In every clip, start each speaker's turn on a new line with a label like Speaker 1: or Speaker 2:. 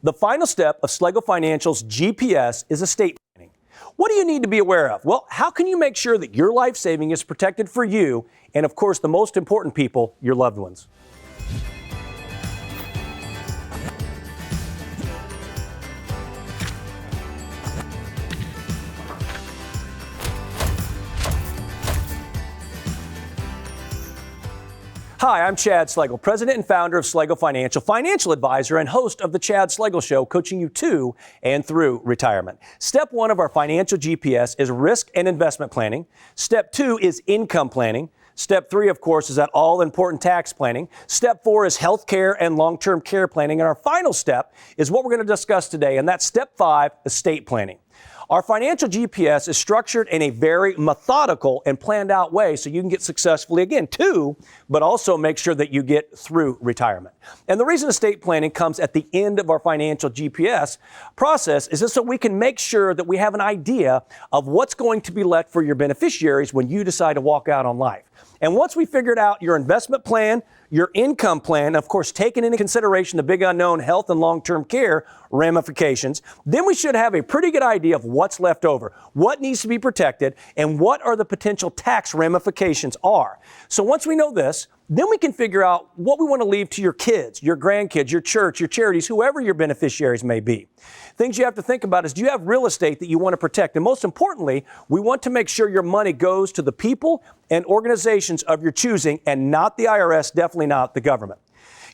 Speaker 1: The final step of Schlegel Financial's GPS is estate planning. What do you need to be aware of? Well, how can you make sure that your life saving is protected for you and, of course, the most important people, your loved ones? Hi, I'm Chad Schlegel, president and founder of Schlegel Financial, financial advisor and host of the Chad Schlegel Show, coaching you to and through retirement. Step 1 of our financial GPS is risk and investment planning. Step 2 is income planning. Step 3, of course, is that all-important tax planning. Step 4 is health care and long-term care planning. And our final step is what we're going to discuss today, and that's Step 5, estate planning. Our financial GPS is structured in a very methodical and planned out way so you can get successfully, again, to, but also make sure that you get through retirement. And the reason estate planning comes at the end of our financial GPS process is just so we can make sure that we have an idea of what's going to be left for your beneficiaries when you decide to walk out on life. And once we figured out your investment plan, your income plan, of course, taking into consideration the big unknown health and long-term care ramifications, then we should have a pretty good idea of what's left over, what needs to be protected, and what are the potential tax ramifications are. So once we know this, then we can figure out what we want to leave to your kids, your grandkids, your church, your charities, whoever your beneficiaries may be. Things you have to think about is, do you have real estate that you want to protect? And most importantly, we want to make sure your money goes to the people and organizations of your choosing and not the IRS, definitely not the government.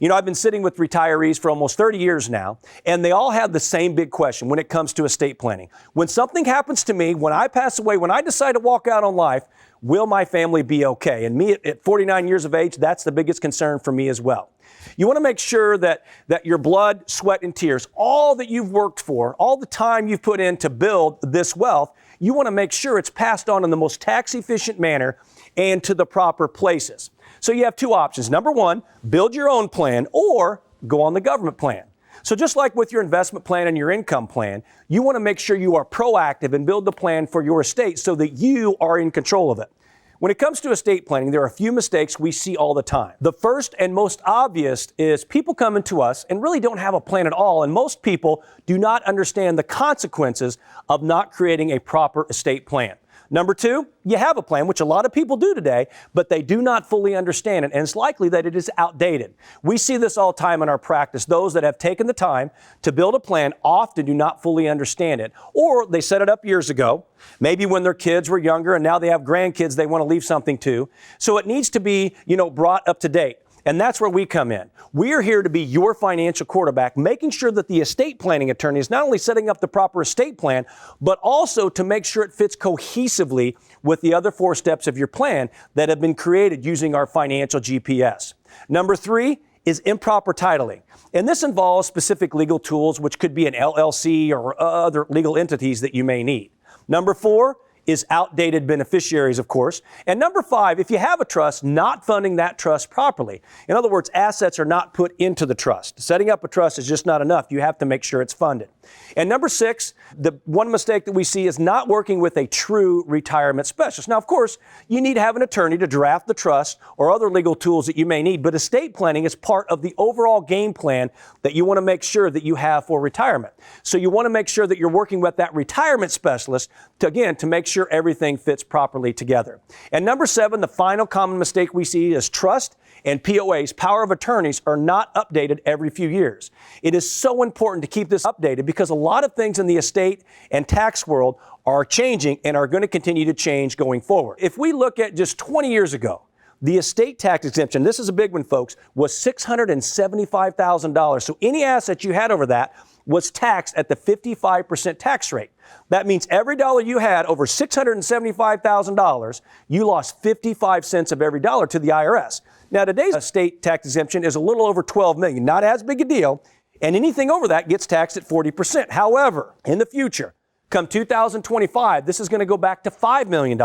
Speaker 1: You know, I've been sitting with retirees for almost 30 years now, and they all have the same big question when it comes to estate planning. When something happens to me, when I pass away, when I decide to walk out on life, will my family be okay? And me at 49 years of age, that's the biggest concern for me as well. You want to make sure that your blood, sweat, and tears, all that you've worked for, all the time you've put in to build this wealth, you want to make sure it's passed on in the most tax-efficient manner and to the proper places. So you have two options. Number one, build your own plan or go on the government plan. So just like with your investment plan and your income plan, you want to make sure you are proactive and build the plan for your estate so that you are in control of it. When it comes to estate planning, there are a few mistakes we see all the time. The first and most obvious is people coming to us and really don't have a plan at all, and most people do not understand the consequences of not creating a proper estate plan. Number two, you have a plan, which a lot of people do today, but they do not fully understand it, and it's likely that it is outdated. We see this all the time in our practice. Those that have taken the time to build a plan often do not fully understand it, or they set it up years ago, maybe when their kids were younger, and now they have grandkids they want to leave something to. So it needs to be, brought up to date. And that's where we come in. We are here to be your financial quarterback, making sure that the estate planning attorney is not only setting up the proper estate plan, but also to make sure it fits cohesively with the other 4 steps of your plan that have been created using our financial GPS. Number 3 is improper titling. And this involves specific legal tools, which could be an LLC or other legal entities that you may need. Number 4 is outdated beneficiaries, of course. And number 5, if you have a trust, not funding that trust properly. In other words, assets are not put into the trust. Setting up a trust is just not enough. You have to make sure it's funded. And number 6, the one mistake that we see is not working with a true retirement specialist. Now, of course, you need to have an attorney to draft the trust or other legal tools that you may need, but estate planning is part of the overall game plan that you want to make sure that you have for retirement. So you want to make sure that you're working with that retirement specialist to make sure everything fits properly together. And number 7, the final common mistake we see is trust and POAs, power of attorneys, are not updated every few years. It is so important to keep this updated because a lot of things in the estate and tax world are changing and are going to continue to change going forward. If we look at just 20 years ago, the estate tax exemption, this is a big one, folks, was $675,000. So any asset you had over that was taxed at the 55% tax rate. That means every dollar you had over $675,000, you lost 55 cents of every dollar to the IRS. Now, today's estate tax exemption is a little over $12 million, not as big a deal, and anything over that gets taxed at 40%. However, in the future, come 2025, this is going to go back to $5 million.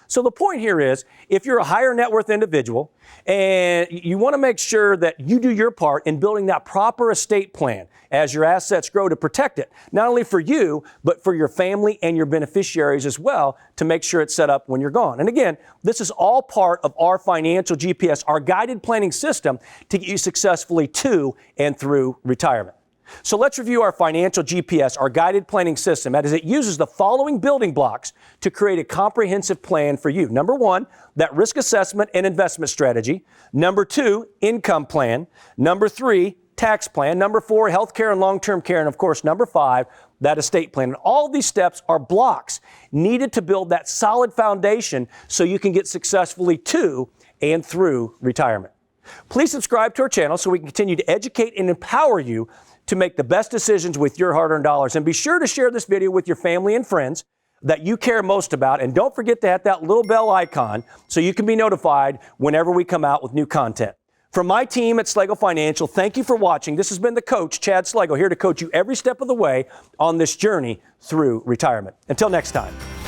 Speaker 1: So the point here is, if you're a higher net worth individual and you want to make sure that you do your part in building that proper estate plan as your assets grow to protect it, not only for you, but for your family and your beneficiaries as well, to make sure it's set up when you're gone. And again, this is all part of our financial GPS, our guided planning system to get you successfully to and through retirement. So let's review our financial GPS, our guided planning system, as it uses the following building blocks to create a comprehensive plan for you. Number one, that risk assessment and investment strategy. Number two, income plan. Number three, tax plan. Number four, healthcare and long-term care. And of course, number five, that estate plan. And all these steps are blocks needed to build that solid foundation so you can get successfully to and through retirement. Please subscribe to our channel so we can continue to educate and empower you to make the best decisions with your hard-earned dollars. And be sure to share this video with your family and friends that you care most about. And don't forget to hit that little bell icon so you can be notified whenever we come out with new content. From my team at Schlegel Financial, thank you for watching. This has been the coach, Chad Schlegel, here to coach you every step of the way on this journey through retirement. Until next time.